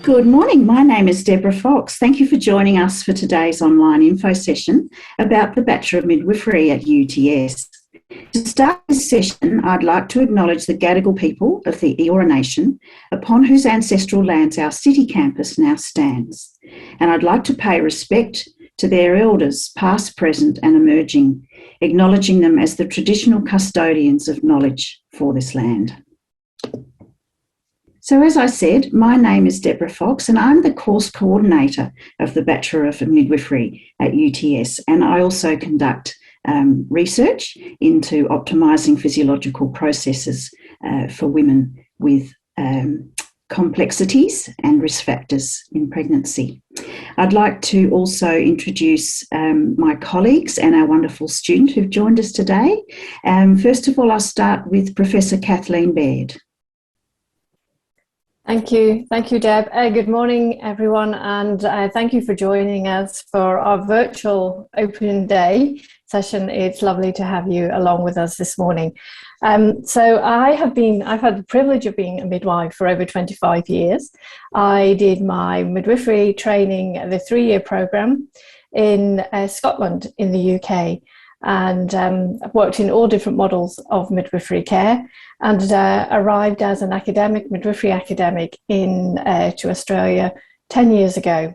Good morning. My name is Deborah Fox. Thank you for joining us for today's online info session about the Bachelor of Midwifery at UTS. To start this session, I'd like to acknowledge the Gadigal people of the Eora Nation, upon whose ancestral lands our city campus now stands. And I'd like to pay respect to their elders, past, present and emerging, acknowledging them as the traditional custodians of knowledge for this land. So as I said, my name is Deborah Fox and I'm the course coordinator of the Bachelor of Midwifery at UTS, and I also conduct research into optimising physiological processes for women with complexities and risk factors in pregnancy. I'd like to also introduce my colleagues and our wonderful student who've joined us today. First of all, I'll start with Professor Kathleen Baird. Thank you, Deb. Good morning, everyone, and thank you for joining us for our virtual open day session. It's lovely to have you along with us this morning. So I've had the privilege of being a midwife for over 25 years. I did my midwifery training, the 3-year programme in Scotland in the UK, and I've worked in all different models of midwifery care, and arrived as an academic, midwifery academic to Australia 10 years ago.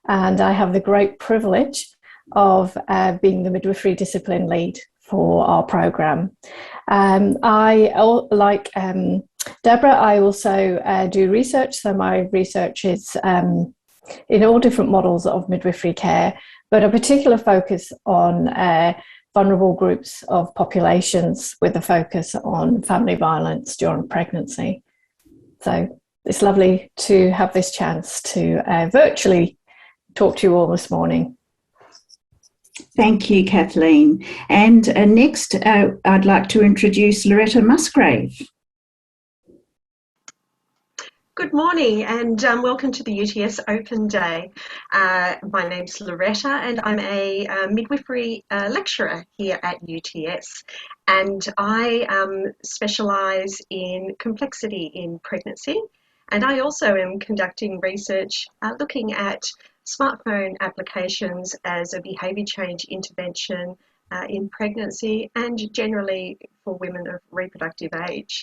And I have the great privilege of being the midwifery discipline lead for our programme. Like Deborah, I also do research, so my research is in all different models of midwifery care, but a particular focus on vulnerable groups of populations with a focus on family violence during pregnancy. So it's lovely to have this chance to virtually talk to you all this morning. Thank you, Kathleen. And next, I'd like to introduce Loretta Musgrave. Good morning and welcome to the UTS Open Day. My name's Loretta and I'm a midwifery lecturer here at UTS, and I specialise in complexity in pregnancy, and I also am conducting research looking at smartphone applications as a behaviour change intervention in pregnancy and generally for women of reproductive age.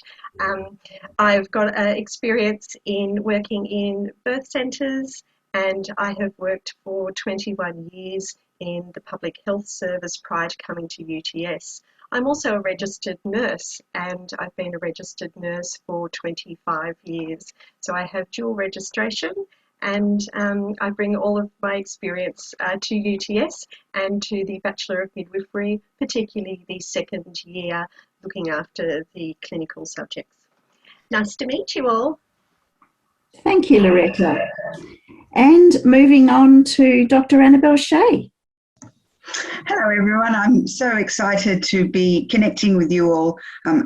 I've got experience in working in birth centres, and I have worked for 21 years in the public health service prior to coming to UTS. I'm also a registered nurse, and I've been a registered nurse for 25 years. So I have dual registration, and I bring all of my experience to UTS and to the Bachelor of Midwifery, particularly the second year looking after the clinical subjects. Nice to meet you all. Thank you, Loretta. And moving on to Dr. Annabelle Shea. Hello everyone, I'm so excited to be connecting with you all,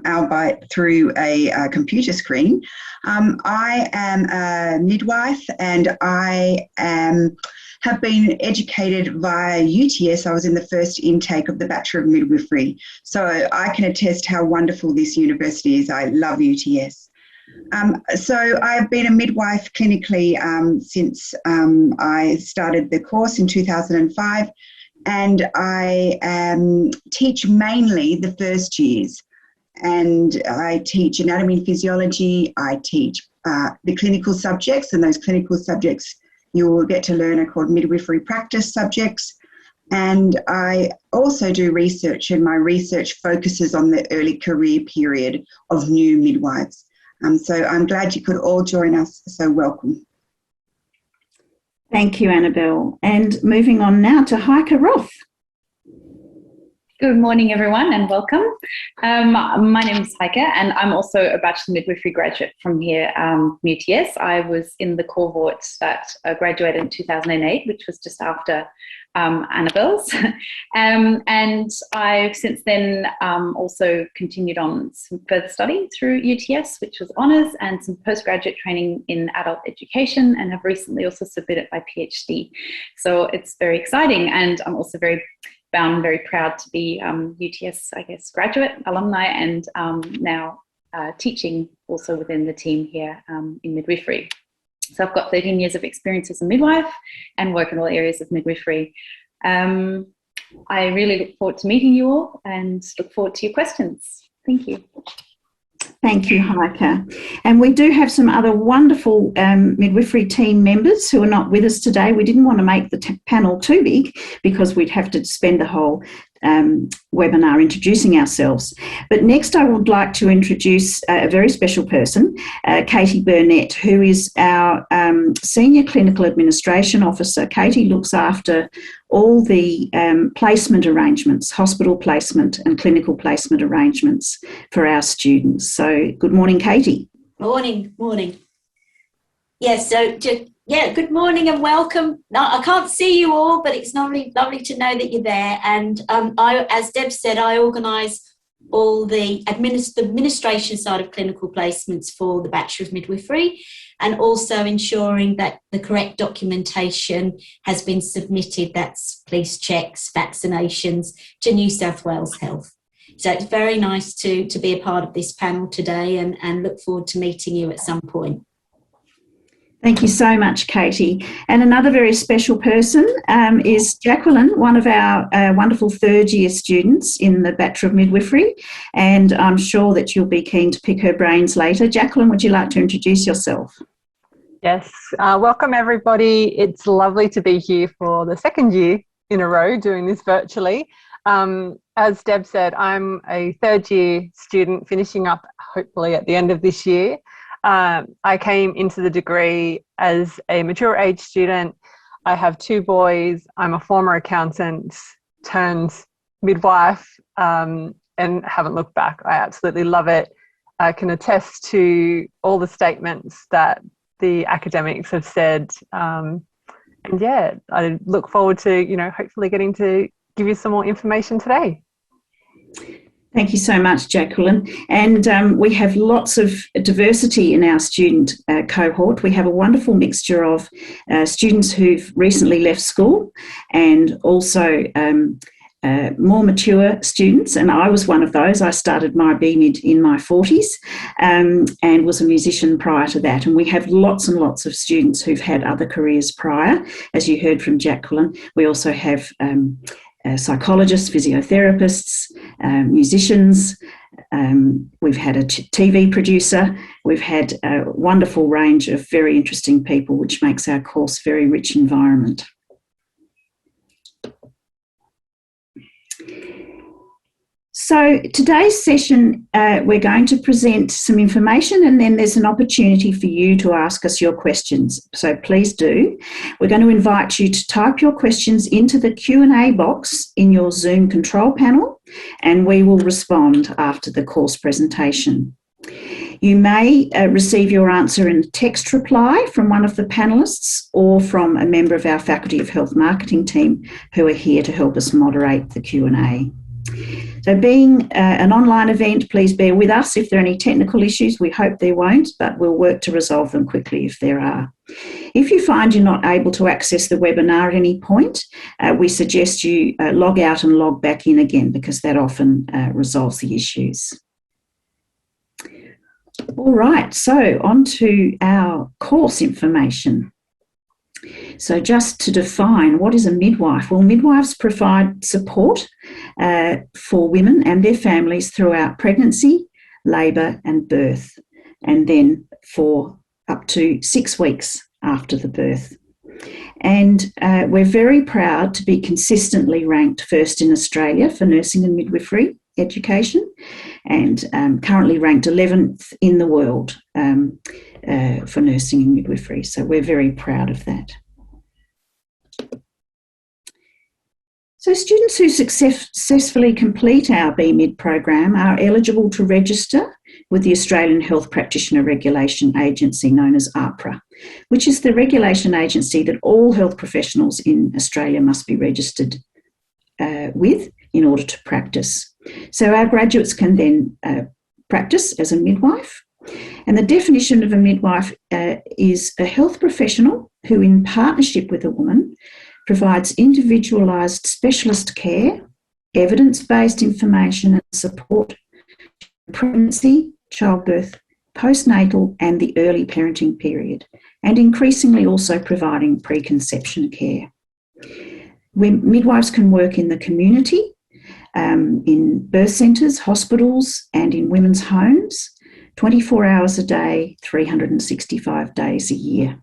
albeit through a computer screen. I am a midwife and I have been educated via UTS. I was in the first intake of the Bachelor of Midwifery, so I can attest how wonderful this university is. I love UTS. So I've been a midwife clinically since I started the course in 2005. And I teach mainly the first years, and I teach anatomy and physiology. I teach the clinical subjects, and those clinical subjects you will get to learn are called midwifery practice subjects. And I also do research, and my research focuses on the early career period of new midwives. So I'm glad you could all join us, so welcome. Thank you, Annabelle. And moving on now to Heike Roth. Good morning, everyone, and welcome. My name is Heike, and I'm also a Bachelor of Midwifery graduate from here, UTS. I was in the cohort that graduated in 2008, which was just after Annabelle's. And I've since then also continued on some further study through UTS, which was honours, and some postgraduate training in adult education, and have recently also submitted my PhD. So it's very exciting, and I'm also very proud to be UTS, graduate, alumni, and now teaching also within the team here in midwifery. So I've got 13 years of experience as a midwife and work in all areas of midwifery. I really look forward to meeting you all and look forward to your questions. Thank you. Thank you, Heike. And we do have some other wonderful midwifery team members who are not with us today. We didn't want to make the panel too big because we'd have to spend the whole webinar introducing ourselves. But next I would like to introduce a very special person, Katie Burnett, who is our Senior Clinical Administration Officer. Katie looks after all the placement arrangements, hospital placement and clinical placement arrangements for our students. So good morning, Katie. Morning. Yes, good morning and welcome. Now, I can't see you all, but it's lovely to know that you're there. And as Deb said, I organise all the administration side of clinical placements for the Bachelor of Midwifery, and also ensuring that the correct documentation has been submitted, that's police checks, vaccinations, to New South Wales Health. So it's very nice to be a part of this panel today and look forward to meeting you at some point. Thank you so much, Katie. And another very special person is Jacqueline, one of our wonderful third-year students in the Bachelor of Midwifery, and I'm sure that you'll be keen to pick her brains later. Jacqueline, would you like to introduce yourself? Yes, welcome everybody. It's lovely to be here for the second year in a row doing this virtually. As Deb said, I'm a third-year student finishing up hopefully at the end of this year. I came into the degree as a mature age student. I have two boys. I'm a former accountant turned midwife and haven't looked back. I absolutely love it. I can attest to all the statements that the academics have said. And yeah, I look forward to, hopefully getting to give you some more information today. Thank you so much, Jacqueline. And we have lots of diversity in our student cohort. We have a wonderful mixture of students who've recently left school and also more mature students. And I was one of those. I started my BMID in my 40s and was a musician prior to that. And we have lots and lots of students who've had other careers prior, as you heard from Jacqueline. We also have psychologists, physiotherapists, musicians. We've had a TV producer. We've had a wonderful range of very interesting people, which makes our course a very rich environment. So today's session, we're going to present some information and then there's an opportunity for you to ask us your questions. So please do. We're going to invite you to type your questions into the Q&A box in your Zoom control panel and we will respond after the course presentation. You may receive your answer in a text reply from one of the panellists or from a member of our Faculty of Health Marketing team who are here to help us moderate the Q&A. So being an online event, please bear with us if there are any technical issues. We hope there won't, but we'll work to resolve them quickly if there are. If you find you're not able to access the webinar at any point, we suggest you log out and log back in again because that often resolves the issues. All right, so on to our course information. So just to define, what is a midwife? Well, midwives provide support for women and their families throughout pregnancy, labour and birth, and then for up to 6 weeks after the birth. And we're very proud to be consistently ranked first in Australia for nursing and midwifery education and currently ranked 11th in the world for nursing and midwifery. So we're very proud of that. So students who successfully complete our BMID program are eligible to register with the Australian Health Practitioner Regulation Agency, known as AHPRA, which is the regulation agency that all health professionals in Australia must be registered with in order to practice. So our graduates can then practice as a midwife. And the definition of a midwife is a health professional who, in partnership with a woman, provides individualised specialist care, evidence-based information and support, pregnancy, childbirth, postnatal and the early parenting period, and increasingly also providing preconception care. Midwives can work in the community, in birth centres, hospitals, and in women's homes, 24 hours a day, 365 days a year.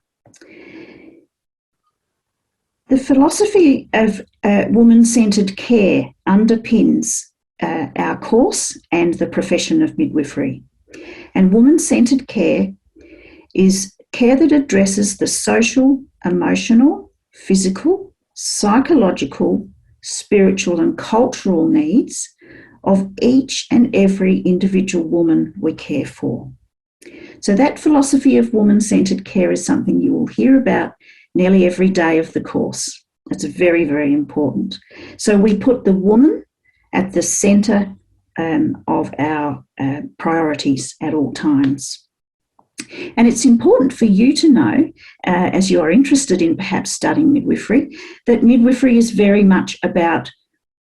The philosophy of woman-centred care underpins our course and the profession of midwifery. And woman-centred care is care that addresses the social, emotional, physical, psychological, spiritual and cultural needs of each and every individual woman we care for. So that philosophy of woman-centred care is something you will hear about nearly every day of the course. It's very, very important. So we put the woman at the centre of our priorities at all times. And it's important for you to know, as you are interested in perhaps studying midwifery, that midwifery is very much about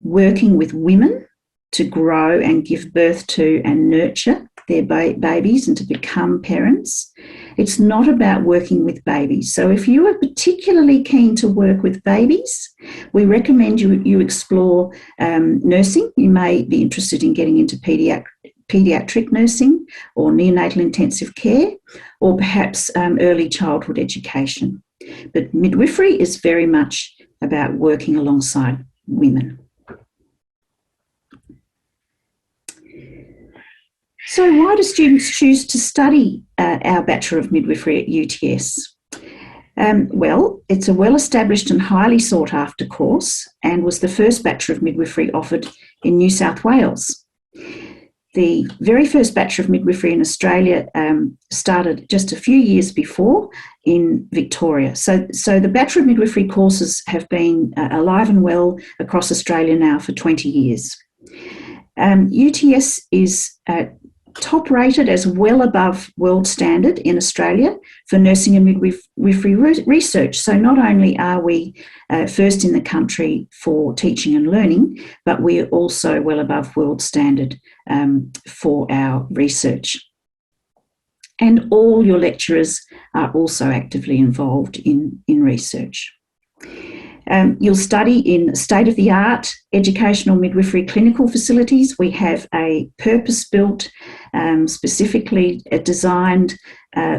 working with women to grow and give birth to and nurture their babies and to become parents. It's not about working with babies. So if you are particularly keen to work with babies, we recommend you explore nursing. You may be interested in getting into paediatric nursing or neonatal intensive care, or perhaps early childhood education. But midwifery is very much about working alongside women. So why do students choose to study our Bachelor of Midwifery at UTS? Well, it's a well-established and highly sought-after course and was the first Bachelor of Midwifery offered in New South Wales. The very first Bachelor of Midwifery in Australia started just a few years before in Victoria. So the Bachelor of Midwifery courses have been alive and well across Australia now for 20 years. UTS is top rated as well above world standard in Australia for nursing and midwifery research. So not only are we first in the country for teaching and learning, but we're also well above world standard for our research. And all your lecturers are also actively involved in research. You'll study in state-of-the-art educational midwifery clinical facilities. We have a purpose-built, specifically designed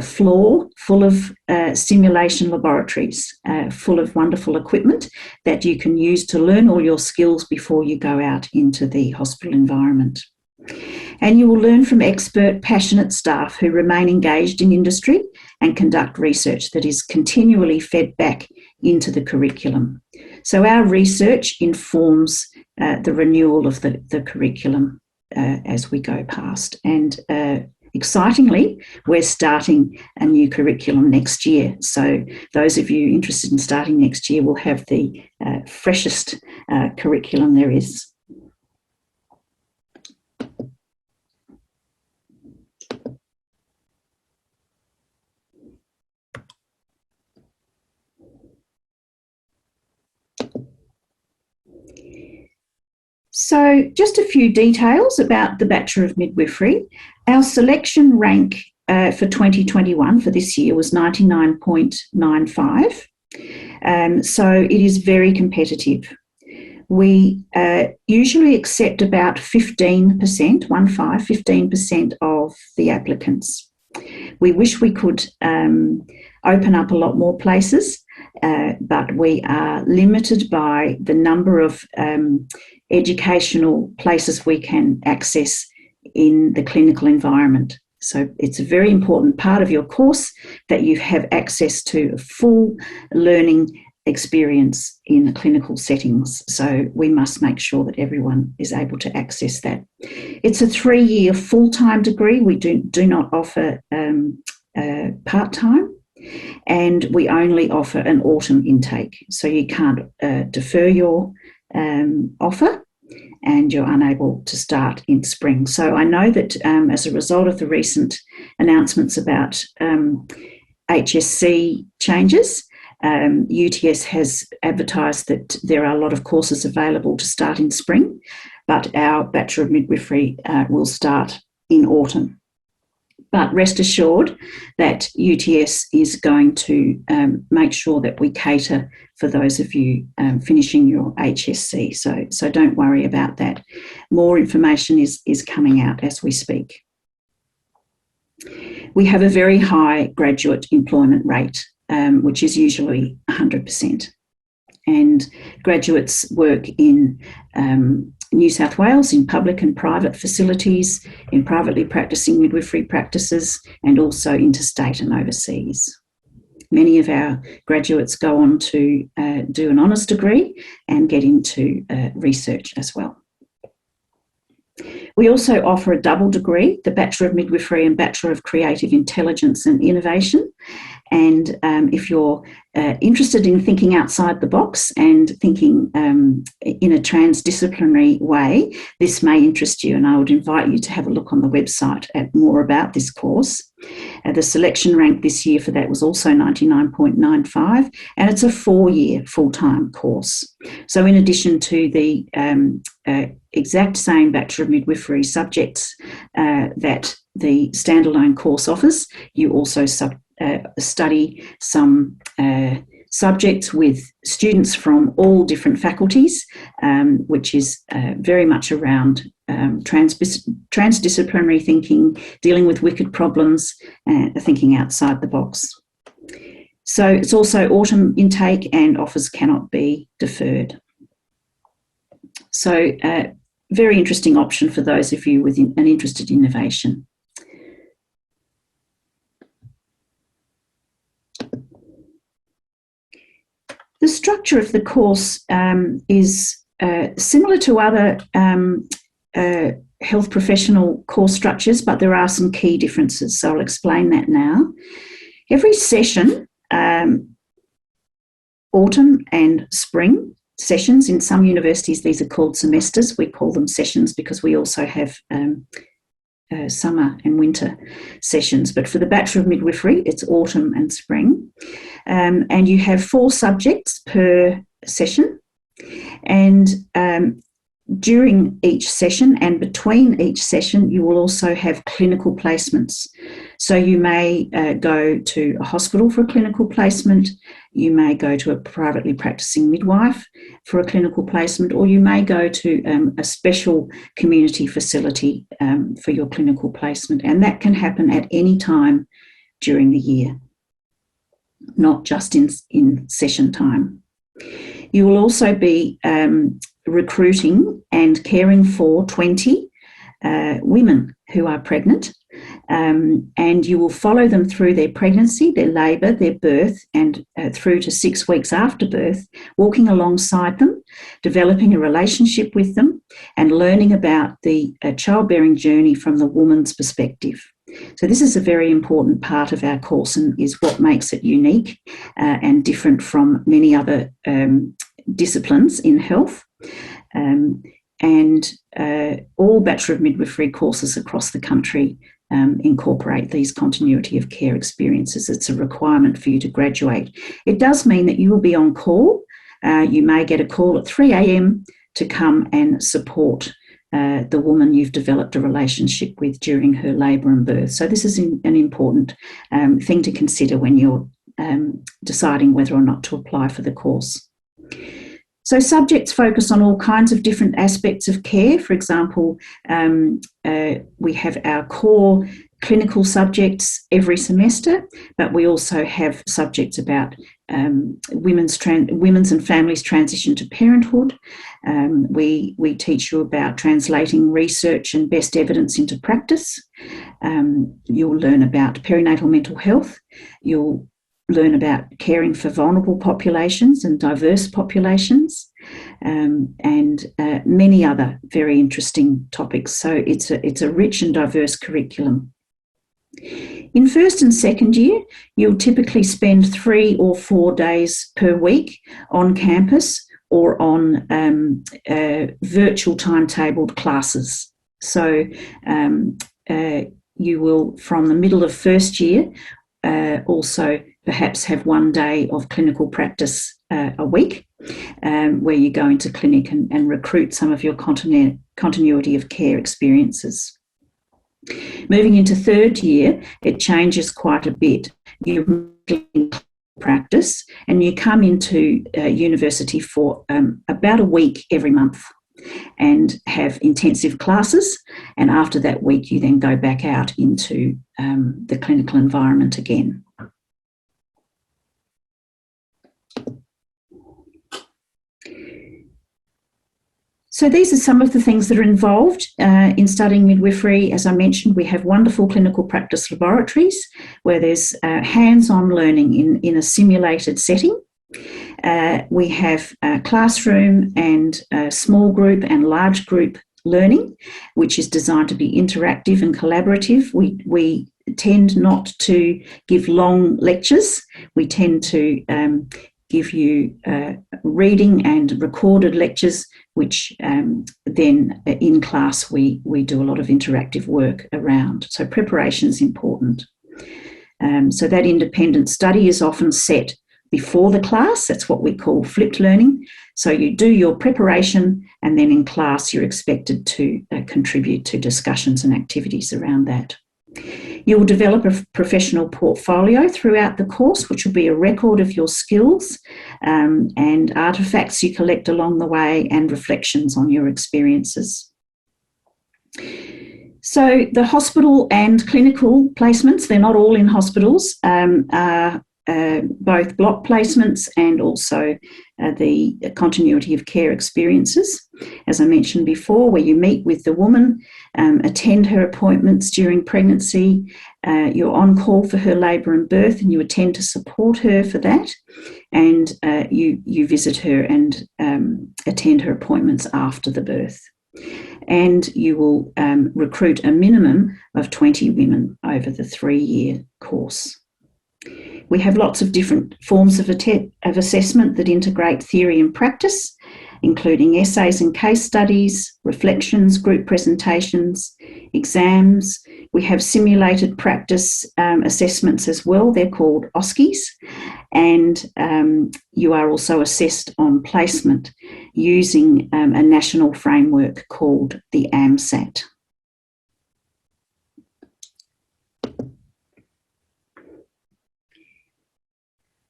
floor full of simulation laboratories, full of wonderful equipment that you can use to learn all your skills before you go out into the hospital environment. And you will learn from expert, passionate staff who remain engaged in industry and conduct research that is continually fed back into the curriculum. So our research informs the renewal of the curriculum as we go past. And excitingly, we're starting a new curriculum next year. So those of you interested in starting next year will have the freshest curriculum there is. So just a few details about the Bachelor of Midwifery. Our selection rank for 2021 for this year was 99.95. So it is very competitive. We usually accept about 15% of the applicants. We wish we could open up a lot more places, but we are limited by the number of educational places we can access in the clinical environment. So it's a very important part of your course that you have access to a full learning experience in clinical settings. So we must make sure that everyone is able to access that. It's a 3-year full-time degree. We do not offer part-time, and we only offer an autumn intake. So you can't defer your offer, and you're unable to start in spring. So I know that as a result of the recent announcements about HSC changes, UTS has advertised that there are a lot of courses available to start in spring, but our Bachelor of Midwifery will start in autumn. But rest assured that UTS is going to make sure that we cater for those of you finishing your HSC. So don't worry about that. More information is coming out as we speak. We have a very high graduate employment rate, which is usually 100%. And graduates work in New South Wales in public and private facilities, in privately practicing midwifery practices, and also interstate and overseas. Many of our graduates go on to do an honours degree and get into research as well. We also offer a double degree, the Bachelor of Midwifery and Bachelor of Creative Intelligence and Innovation. And if you're interested in thinking outside the box and thinking in a transdisciplinary way, this may interest you, and I would invite you to have a look on the website at more about this course. The selection rank this year for that was also 99.95, and it's a 4-year full-time course. So in addition to the exact same Bachelor of Midwifery subjects that the standalone course offers, you also study some subjects with students from all different faculties, which is very much around transdisciplinary thinking, dealing with wicked problems, thinking outside the box. So it's also autumn intake, and offers cannot be deferred. So very interesting option for those of you with an interest in innovation. The structure of the course is similar to other health professional course structures, but there are some key differences, so I'll explain that now. Every session, autumn and spring sessions, in some universities these are called semesters, we call them sessions because we also have summer and winter sessions, but for the Bachelor of Midwifery it's autumn and spring, and you have 4 subjects per session, and during each session and between each session you will also have clinical placements. So you may go to a hospital for a clinical placement, you may go to a privately practicing midwife for a clinical placement, or you may go to a special community facility for your clinical placement, and that can happen at any time during the year, not just in session time. You will also be recruiting and caring for 20 women who are pregnant, and you will follow them through their pregnancy, their labour, their birth, and through to 6 weeks after birth, walking alongside them, developing a relationship with them, and learning about the childbearing journey from the woman's perspective. So this is a very important part of our course and is what makes it unique and different from many other disciplines in health. And all Bachelor of Midwifery courses across the country incorporate these continuity of care experiences. It's a requirement for you to graduate. It does mean that you will be on call. You may get a call at 3 a.m. to come and support the woman you've developed a relationship with during her labour and birth. So this is an important thing to consider when you're deciding whether or not to apply for the course. So subjects focus on all kinds of different aspects of care. For example, we have our core clinical subjects every semester, but we also have subjects about women's and families' transition to parenthood. We teach you about translating research and best evidence into practice. You'll learn about perinatal mental health. You'll learn about caring for vulnerable populations and diverse populations, and many other very interesting topics. So it's a rich and diverse curriculum. In first and second year, you'll typically spend 3 or 4 days per week on campus or on virtual timetabled classes. So you will, from the middle of first year, also perhaps have 1 day of clinical practice a week, where you go into clinic and recruit some of your continuity of care experiences. Moving into third year, it changes quite a bit. You're in practice and you come into university for about a week every month and have intensive classes, and after that week you then go back out into the clinical environment again. So these are some of the things that are involved in studying midwifery. As I mentioned, we have wonderful clinical practice laboratories where there's hands-on learning in a simulated setting. We have classroom and small group and large group learning, which is designed to be interactive and collaborative. We tend not to give long lectures. We tend to give you reading and recorded lectures, which then in class we do a lot of interactive work around. So preparation is important. So that independent study is often set before the class. That's what we call flipped learning. So you do your preparation and then in class you're expected to contribute to discussions and activities around that. You will develop a professional portfolio throughout the course, which will be a record of your skills and artefacts you collect along the way and reflections on your experiences. So the hospital and clinical placements, they're not all in hospitals, are both block placements and also the continuity of care experiences, as I mentioned before, where you meet with the woman, attend her appointments during pregnancy, you're on call for her labour and birth and you attend to support her for that, and you visit her and attend her appointments after the birth. And you will recruit a minimum of 20 women over the 3-year course. We have lots of different forms of assessment that integrate theory and practice, including essays and case studies, reflections, group presentations, exams. We have simulated practice assessments as well. They're called OSCEs. And you are also assessed on placement using a national framework called the AMSAT.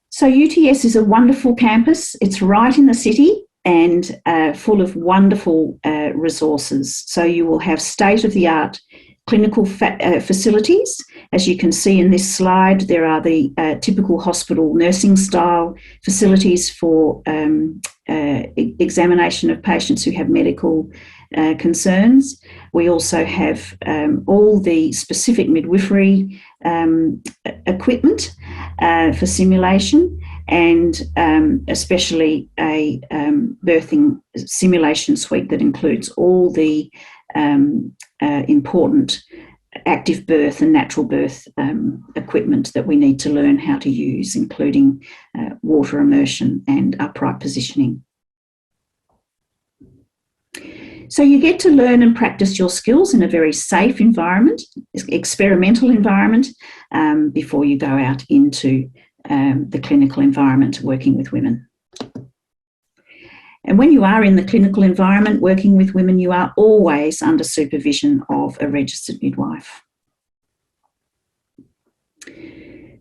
So UTS is a wonderful campus. It's right in the city and full of wonderful resources. So you will have state-of-the-art clinical facilities. As you can see in this slide, there are the typical hospital nursing style facilities for examination of patients who have medical concerns. We also have all the specific midwifery equipment for simulation, and especially a birthing simulation suite that includes all the important active birth and natural birth equipment that we need to learn how to use, including water immersion and upright positioning. So you get to learn and practice your skills in a very safe environment, experimental environment, before you go out into the clinical environment working with women. And when you are in the clinical environment working with women, you are always under supervision of a registered midwife.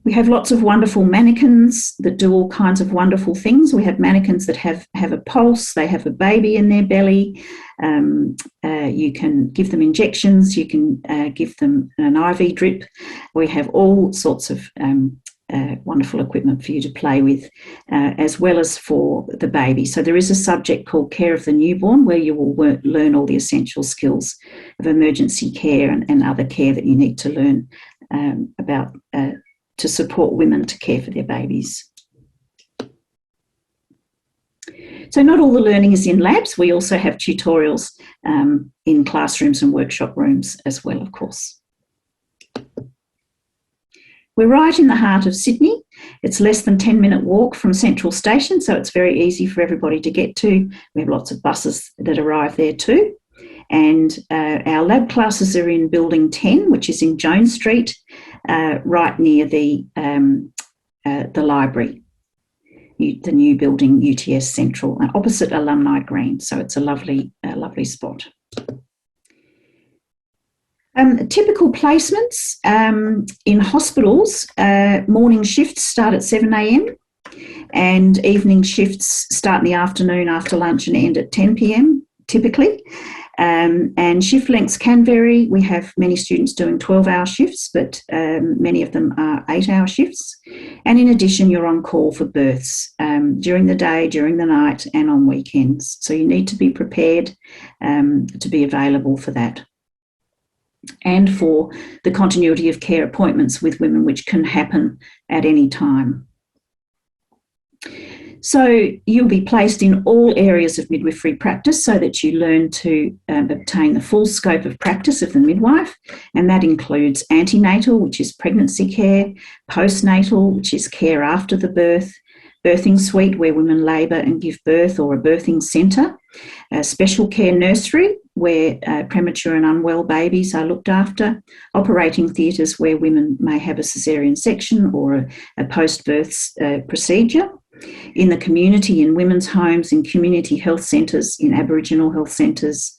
We have lots of wonderful mannequins that do all kinds of wonderful things. We have mannequins that have a pulse, they have a baby in their belly. You can give them injections, you can give them an IV drip. We have all sorts of wonderful equipment for you to play with, as well as for the baby. So there is a subject called Care of the Newborn, where you will learn all the essential skills of emergency care and other care that you need to learn about to support women to care for their babies. So not all the learning is in labs. We also have tutorials in classrooms and workshop rooms as well, of course. We're right in the heart of Sydney. It's less than 10-minute walk from Central Station, so it's very easy for everybody to get to. We have lots of buses that arrive there too. And our lab classes are in Building 10, which is in Jones Street, right near the library, the new building, UTS Central, opposite Alumni Green. So it's a lovely spot. Typical placements in hospitals, morning shifts start at 7 a.m. and evening shifts start in the afternoon after lunch and end at 10 p.m. typically. And shift lengths can vary. We have many students doing 12-hour shifts, but many of them are 8-hour shifts. And in addition, you're on call for births during the day, during the night, and on weekends. So you need to be prepared to be available for that. And for the continuity of care appointments with women, which can happen at any time. So you'll be placed in all areas of midwifery practice so that you learn to obtain the full scope of practice of the midwife, and that includes antenatal, which is pregnancy care, postnatal, which is care after the birth, birthing suite where women labour and give birth, or a birthing centre, special care nursery where premature and unwell babies are looked after, operating theatres where women may have a caesarean section or a post-birth procedure, in the community, in women's homes, in community health centres, in Aboriginal health centres,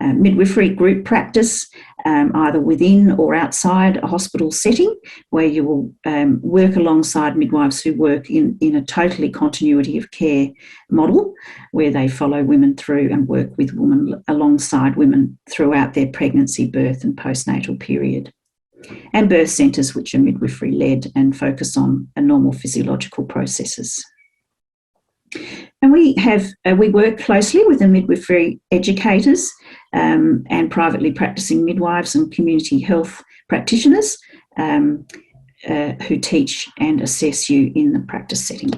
midwifery group practice, either within or outside a hospital setting, where you will work alongside midwives who work in a totally continuity of care model, where they follow women through and work with women alongside women throughout their pregnancy, birth and postnatal period. And birth centres, which are midwifery led and focus on normal physiological processes. And we work closely with the midwifery educators and privately practicing midwives and community health practitioners who teach and assess you in the practice setting.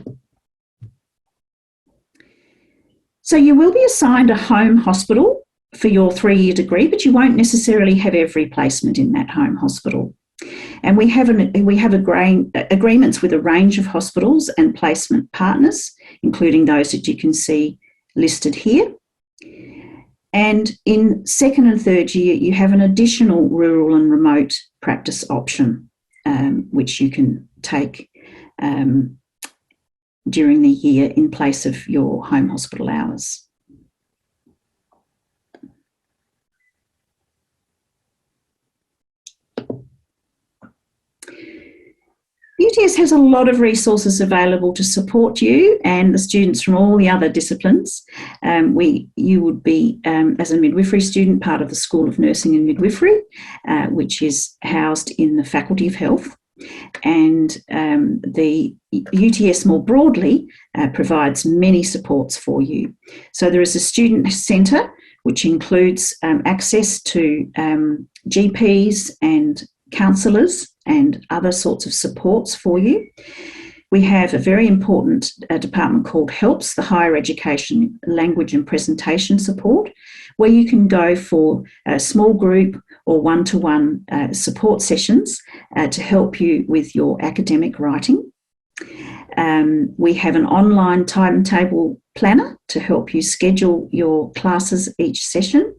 So you will be assigned a home hospital for your 3-year degree, but you won't necessarily have every placement in that home hospital. And we have agreements with a range of hospitals and placement partners, including those that you can see listed here. And in 2nd and 3rd year, you have an additional rural and remote practice option, which you can take during the year in place of your home hospital hours. UTS has a lot of resources available to support you and the students from all the other disciplines. You would be, as a midwifery student, part of the School of Nursing and Midwifery, which is housed in the Faculty of Health. And the UTS more broadly provides many supports for you. So there is a student centre, which includes access to GPs and counsellors and other sorts of supports for you. We have a very important department called HELPS, the Higher Education Language and Presentation Support, where you can go for a small group or one-to-one support sessions to help you with your academic writing. We have an online timetable planner to help you schedule your classes each session.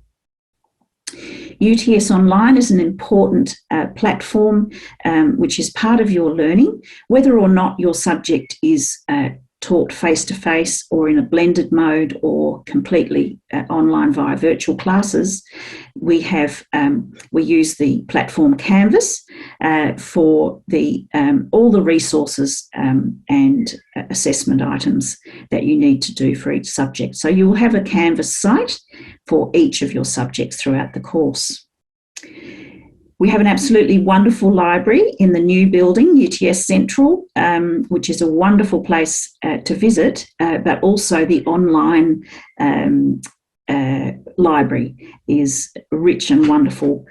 UTS Online is an important platform which is part of your learning, whether or not your subject is taught face-to-face or in a blended mode or completely online via virtual classes. We use the platform Canvas for all the resources and assessment items that you need to do for each subject. So you will have a Canvas site for each of your subjects throughout the course. We have an absolutely wonderful library in the new building, UTS Central, which is a wonderful place to visit, but also the online library is a rich and wonderful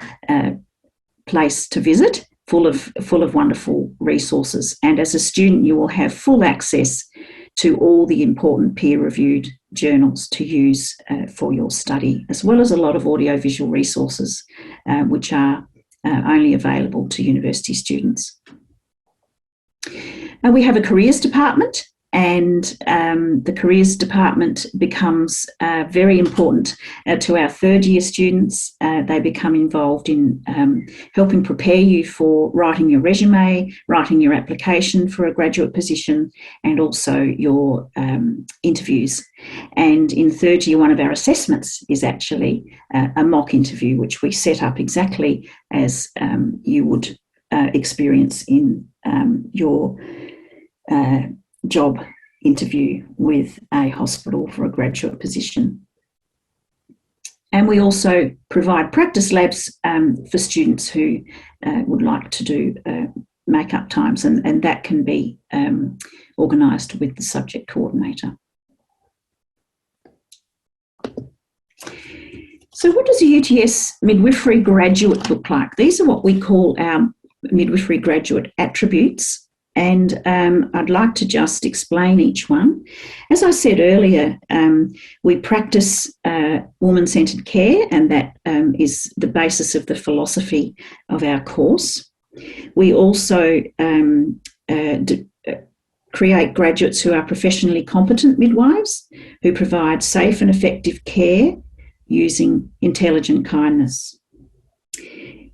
place to visit, full of wonderful resources. And as a student, you will have full access to all the important peer-reviewed journals to use for your study, as well as a lot of audiovisual resources, which are only available to university students. We have a careers department and the careers department becomes very important to our third year students. They become involved in helping prepare you for writing your resume, writing your application for a graduate position, and also your interviews. And in third year, one of our assessments is actually a mock interview, which we set up exactly as you would experience in your job interview with a hospital for a graduate position. And we also provide practice labs for students who would like to do make-up times, and that can be organised with the subject coordinator. So what does a UTS midwifery graduate look like? These are what we call our midwifery graduate attributes. And I'd like to just explain each one. As I said earlier, we practice woman-centred care, and that is the basis of the philosophy of our course. We also create graduates who are professionally competent midwives, who provide safe and effective care using intelligent kindness.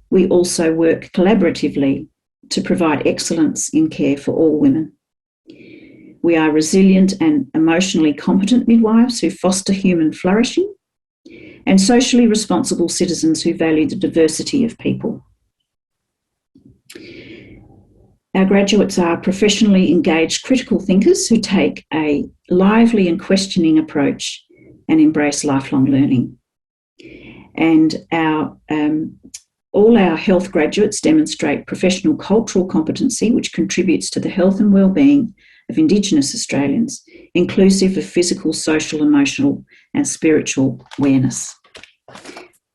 We also work collaboratively to provide excellence in care for all women. We are resilient and emotionally competent midwives who foster human flourishing, and socially responsible citizens who value the diversity of people. Our graduates are professionally engaged critical thinkers who take a lively and questioning approach and embrace lifelong learning. And all our health graduates demonstrate professional cultural competency, which contributes to the health and wellbeing of Indigenous Australians, inclusive of physical, social, emotional and spiritual awareness.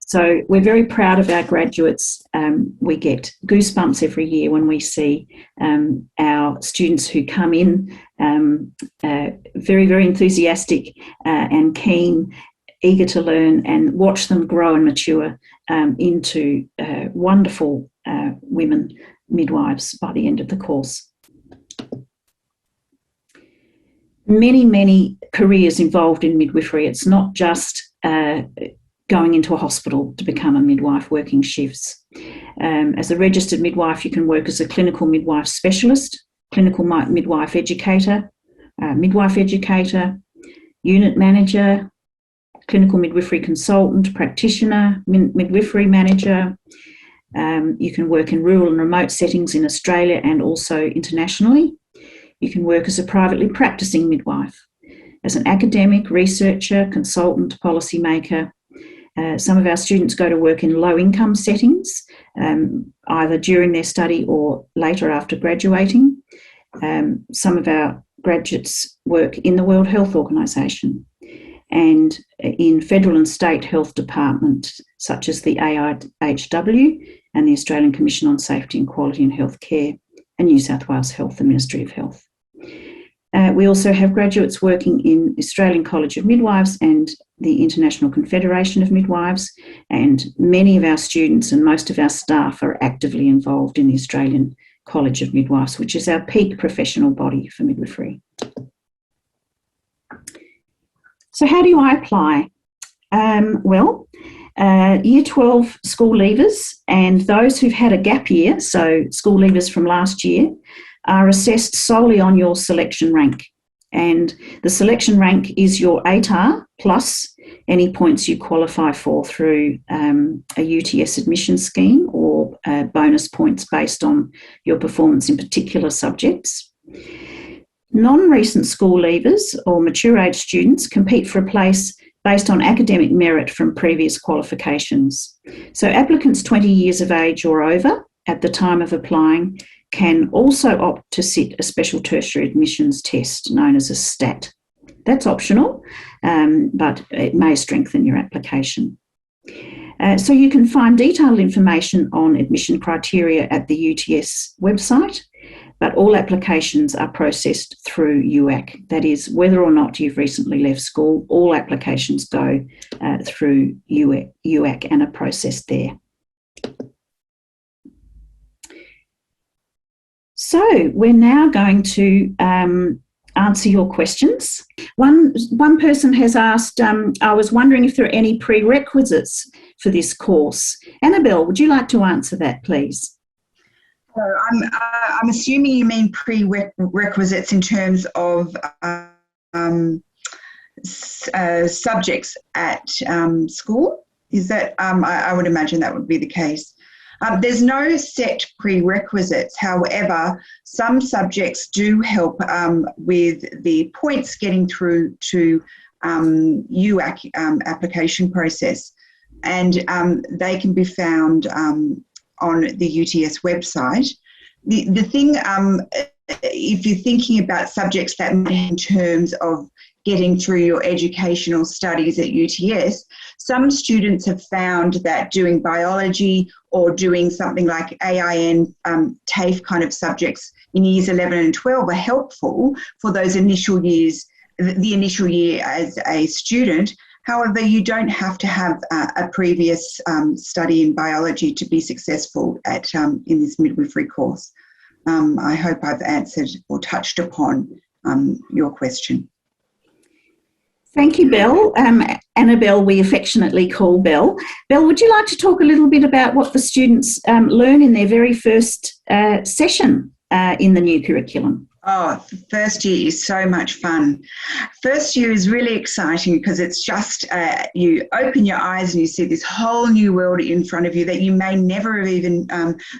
So we're very proud of our graduates. We get goosebumps every year when we see our students who come in very, very enthusiastic and keen, eager to learn, and watch them grow and mature into wonderful women midwives by the end of the course. Many, many careers involved in midwifery. It's not just going into a hospital to become a midwife working shifts. As a registered midwife, you can work as a clinical midwife specialist, clinical midwife educator, unit manager, clinical midwifery consultant, practitioner, midwifery manager. You can work in rural and remote settings in Australia and also internationally. You can work as a privately practicing midwife, as an academic, researcher, consultant, policymaker. Some of our students go to work in low-income settings, either during their study or later after graduating. Some of our graduates work in the World Health Organisation and in federal and state health departments such as the AIHW and the Australian Commission on Safety and Quality in Healthcare and New South Wales Health, the Ministry of Health. We also have graduates working in Australian College of Midwives and the International Confederation of Midwives, and many of our students and most of our staff are actively involved in the Australian College of Midwives, which is our peak professional body for midwifery. So how do I apply? Year 12 school leavers and those who've had a gap year, so school leavers from last year, are assessed solely on your selection rank. And the selection rank is your ATAR plus any points you qualify for through a UTS admission scheme or bonus points based on your performance in particular subjects. Non-recent school leavers or mature age students compete for a place based on academic merit from previous qualifications. So applicants 20 years of age or over at the time of applying can also opt to sit a special tertiary admissions test known as a STAT. That's optional, but it may strengthen your application. So you can find detailed information on admission criteria at the UTS website, but all applications are processed through UAC. That is, whether or not you've recently left school, all applications go through UAC and are processed there. So we're now going to answer your questions. One person has asked, I was wondering if there are any prerequisites for this course. Annabelle, would you like to answer that, please? I'm assuming you mean prerequisites in terms of subjects at school. Is that, I would imagine that would be the case. There's no set prerequisites. However, some subjects do help with the points getting through to UAC application process, and they can be found on the UTS website. The thing, if you're thinking about subjects that in terms of getting through your educational studies at UTS, some students have found that doing biology or doing something like AIN, TAFE kind of subjects in years 11 and 12 are helpful for those initial years, the initial year as a student. However, you don't have to have a previous study in biology to be successful at in this midwifery course. I hope I've answered or touched upon your question. Thank you, Belle. Annabelle, we affectionately call Belle. Belle, would you like to talk a little bit about what the students learn in their very first session in the new curriculum? Oh, first year is so much fun. First year is really exciting because it's just you open your eyes and you see this whole new world in front of you that you may never have even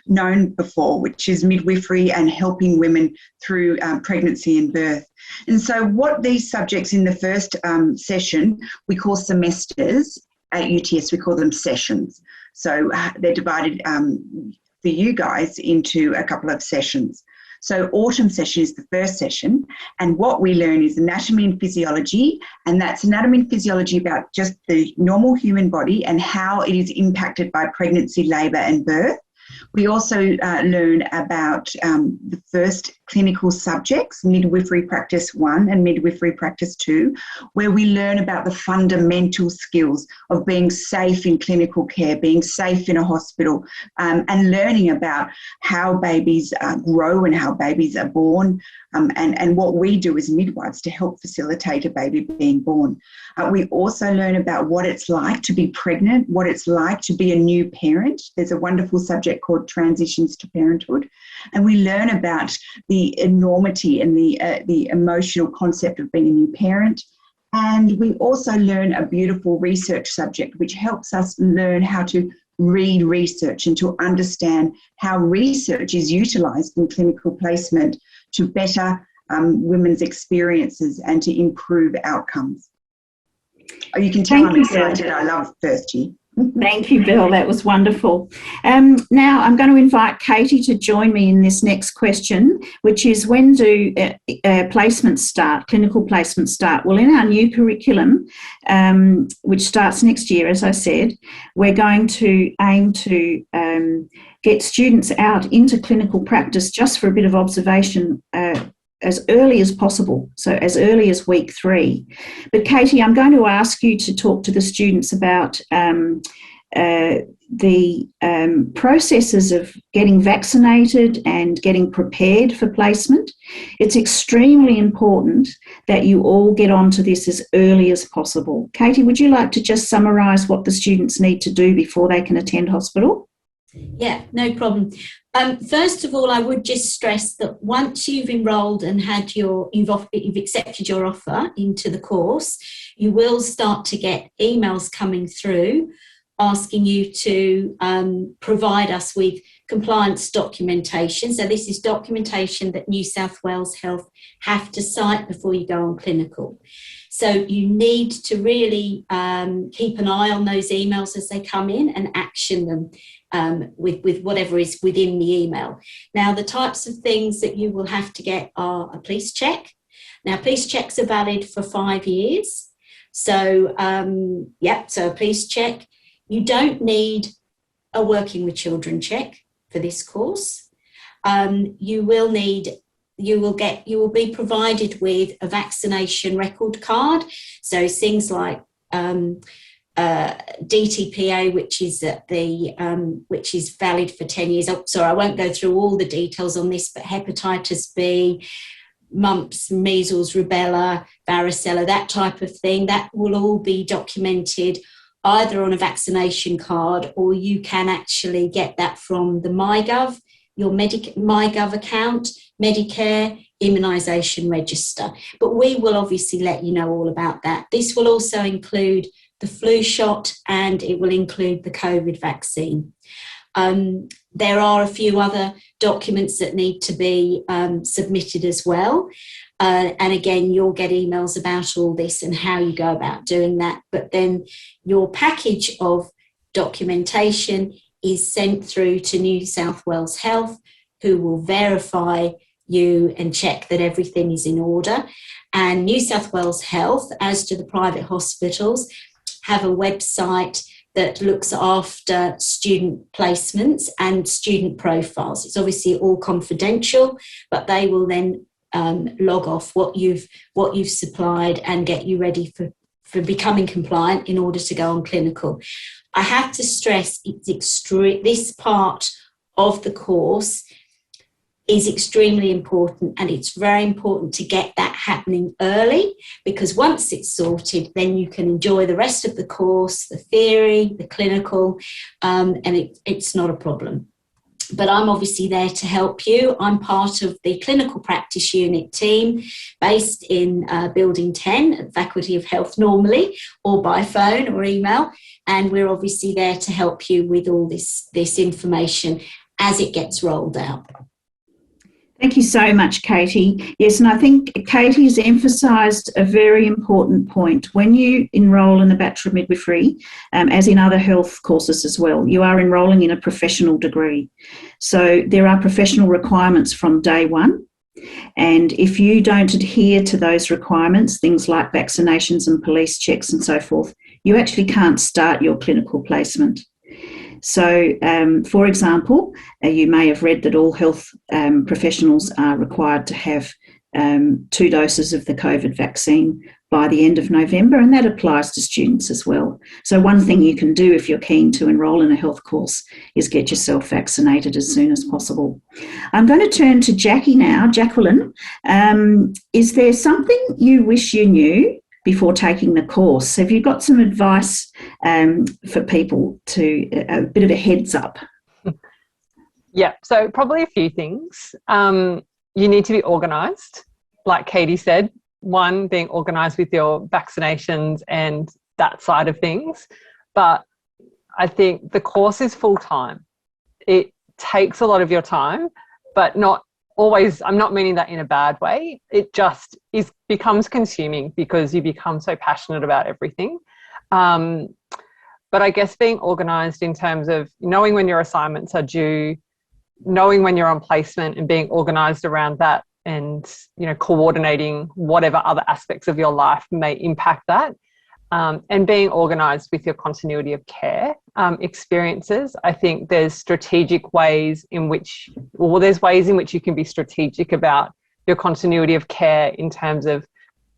known before, which is midwifery and helping women through pregnancy and birth. And so what these subjects in the first session, we call semesters. At UTS, we call them sessions. So they're divided for you guys into a couple of sessions. So autumn session is the first session, and what we learn is anatomy and physiology, and that's anatomy and physiology about just the normal human body and how it is impacted by pregnancy, labour and birth. We also learn about the first clinical subjects, midwifery practice 1 and midwifery practice 2, where we learn about the fundamental skills of being safe in clinical care, being safe in a hospital, and learning about how babies grow and how babies are born, and what we do as midwives to help facilitate a baby being born. We also learn about what it's like to be pregnant, what it's like to be a new parent. There's a wonderful subject called Transitions to Parenthood. And we learn about the enormity and the emotional concept of being a new parent. And we also learn a beautiful research subject, which helps us learn how to read research and to understand how research is utilised in clinical placement to better women's experiences and to improve outcomes. Oh, you can tell I'm excited. I love first year. Thank you, Bill. That was wonderful. Now I'm going to invite Katie to join me in this next question, which is when do placements start, clinical placements start? Well, in our new curriculum, which starts next year, as I said, we're going to aim to get students out into clinical practice just for a bit of observation as early as possible, so as early as week 3. But Katie, I'm going to ask you to talk to the students about the processes of getting vaccinated and getting prepared for placement. It's extremely important that you all get onto this as early as possible. Katie, would you like to just summarise what the students need to do before they can attend hospital? Yeah, no problem. First of all, I would just stress that once you've enrolled and had you've accepted your offer into the course, you will start to get emails coming through asking you to provide us with compliance documentation. So this is documentation that New South Wales Health have to cite before you go on clinical. So you need to really keep an eye on those emails as they come in and action them with whatever is within the email. Now, the types of things that you will have to get are a police check. Now, police checks are valid for 5 years. So, so a police check. You don't need a working with children check for this course. You will be provided with a vaccination record card. So things like DTPA, which is valid for 10 years. Oh, sorry, I won't go through all the details on this, but hepatitis B, mumps, measles, rubella, varicella, that type of thing, that will all be documented either on a vaccination card, or you can actually get that from the MyGov, your MyGov account, Medicare immunisation register. But we will obviously let you know all about that. This will also include the flu shot, and it will include the COVID vaccine. There are a few other documents that need to be submitted as well. And again, you'll get emails about all this and how you go about doing that. But then your package of documentation is sent through to New South Wales Health, who will verify you and check that everything is in order. And New South Wales Health, as to the private hospitals, have a website that looks after student placements and student profiles. It's obviously all confidential, but they will then log off what you've supplied and get you ready for becoming compliant in order to go on clinical. I have to stress this part of the course is extremely important, and it's very important to get that happening early, because once it's sorted, then you can enjoy the rest of the course, the theory, the clinical, and it's not a problem. But I'm obviously there to help you. I'm part of the clinical practice unit team based in Building 10 at the Faculty of Health normally, or by phone or email, and we're obviously there to help you with all this information as it gets rolled out. Thank you so much, Katie. Yes, and I think Katie has emphasised a very important point. When you enrol in the Bachelor of Midwifery, as in other health courses as well, you are enrolling in a professional degree. So there are professional requirements from day one. And if you don't adhere to those requirements, things like vaccinations and police checks and so forth, you actually can't start your clinical placement. So, for example, you may have read that all health professionals are required to have 2 doses of the COVID vaccine by the end of November, and that applies to students as well. So one thing you can do if you're keen to enrol in a health course is get yourself vaccinated as soon as possible. I'm going to turn to Jackie now. Jacqueline, is there something you wish you knew before taking the course? Have you got some advice for people to a bit of a heads up? Yeah, so probably a few things. You need to be organised, like Katie said. One, being organised with your vaccinations and that side of things. But I think the course is full-time. It takes a lot of your time, but not always. I'm not meaning that in a bad way. It just becomes consuming because you become so passionate about everything. But I guess being organised in terms of knowing when your assignments are due, knowing when you're on placement and being organised around that, and coordinating whatever other aspects of your life may impact that, and being organised with your continuity of care experiences. I think there's strategic ways in which, there's ways in which you can be strategic about your continuity of care in terms of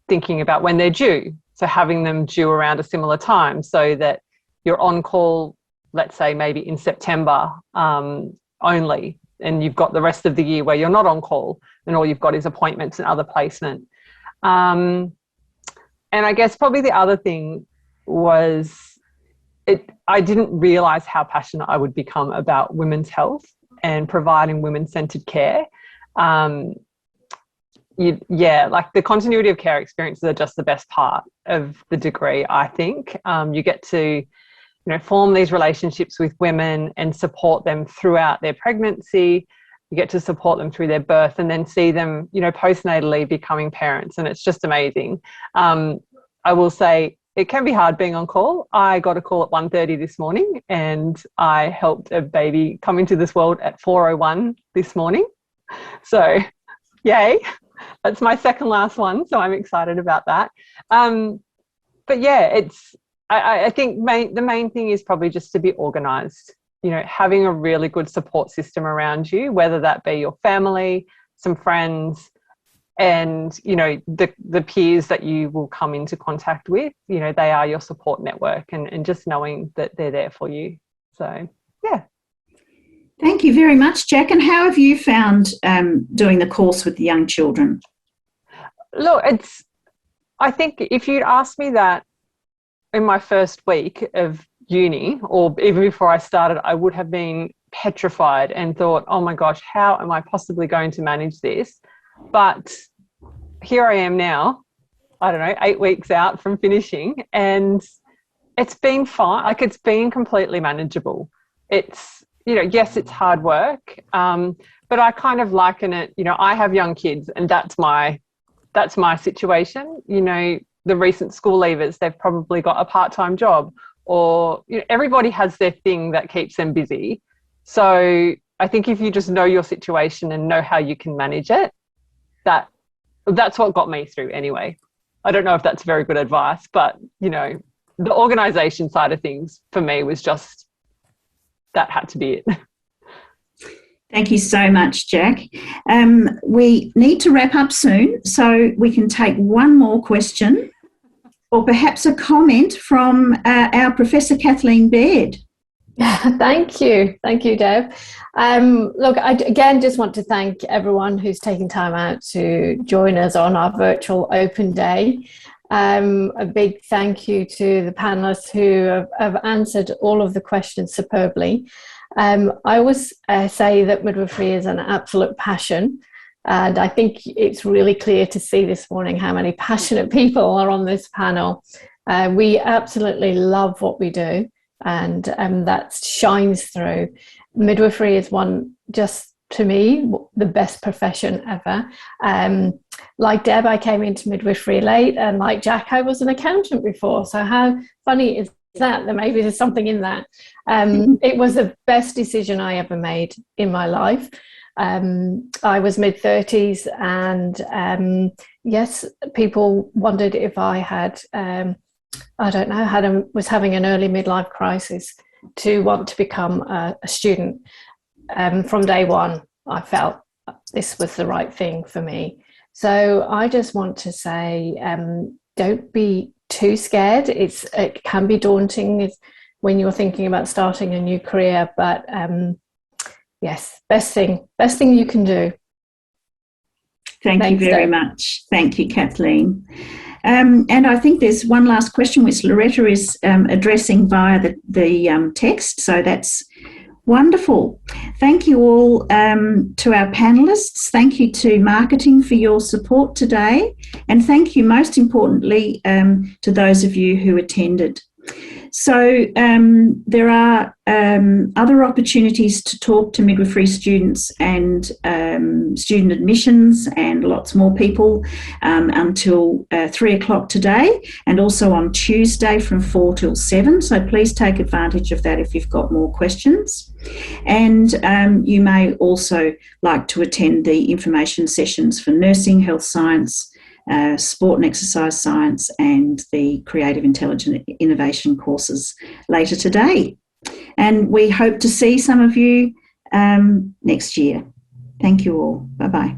thinking about when they're due. So having them due around a similar time so that you're on call, let's say maybe in September only, and you've got the rest of the year where you're not on call and all you've got is appointments and other placement. And I guess probably the other thing was I didn't realise how passionate I would become about women's health and providing women-centred care. Like the continuity of care experiences are just the best part of the degree, I think. You get to form these relationships with women and support them throughout their pregnancy. You get to support them through their birth and then see them, postnatally becoming parents. And it's just amazing. I will say it can be hard being on call. I got a call at 1:30 this morning and I helped a baby come into this world at 4:01 this morning. So yay, that's my second last one. So I'm excited about that. But yeah, I think the main thing is probably just to be organised, having a really good support system around you, whether that be your family, some friends, and, the peers that you will come into contact with, they are your support network, and just knowing that they're there for you. So, yeah. Thank you very much, Jack. And how have you found doing the course with the young children? Look, I think if you'd asked me that in my first week of uni, or even before I started, I would have been petrified and thought, oh my gosh, how am I possibly going to manage this? But here I am now, I don't know, 8 weeks out from finishing, and it's been fine. Like, it's been completely manageable. It's, yes, it's hard work, but I kind of liken it, I have young kids, and that's my situation. The recent school leavers, they've probably got a part-time job, or everybody has their thing that keeps them busy. So I think if you just know your situation and know how you can manage it, that's what got me through anyway. I don't know if that's very good advice, but the organisation side of things for me was just, that had to be it. Thank you so much, Jack. We need to wrap up soon, so we can take one more question, or perhaps a comment from our Professor Kathleen Baird. Thank you, Deb. Look, I again just want to thank everyone who's taking time out to join us on our virtual open day. A big thank you to the panelists who have answered all of the questions superbly. I always say that midwifery is an absolute passion, and I think it's really clear to see this morning how many passionate people are on this panel. We absolutely love what we do, and that shines through. Midwifery is one, just to me, the best profession ever. Like Deb, I came into midwifery late, and like Jack, I was an accountant before. So how funny is that? Maybe there's something in that. It was the best decision I ever made in my life. I was mid-30s, and yes, people wondered if I had, was having an early midlife crisis to want to become a student. From day one, I felt this was the right thing for me. So I just want to say, don't be too scared. It can be daunting when you're thinking about starting a new career, but yes, best thing you can do. Thanks you very much. Thank you, Kathleen. And I think there's one last question which Loretta is addressing via the text, so that's wonderful. Thank you all to our panellists. Thank you to marketing for your support today, and thank you most importantly to those of you who attended. So there are other opportunities to talk to midwifery students and student admissions and lots more people until 3 o'clock today, and also on Tuesday from 4 till 7. So please take advantage of that if you've got more questions. And you may also like to attend the information sessions for nursing, health science, sport and exercise science, and the creative intelligent innovation courses later today. And we hope to see some of you next year. Thank you all. Bye-bye.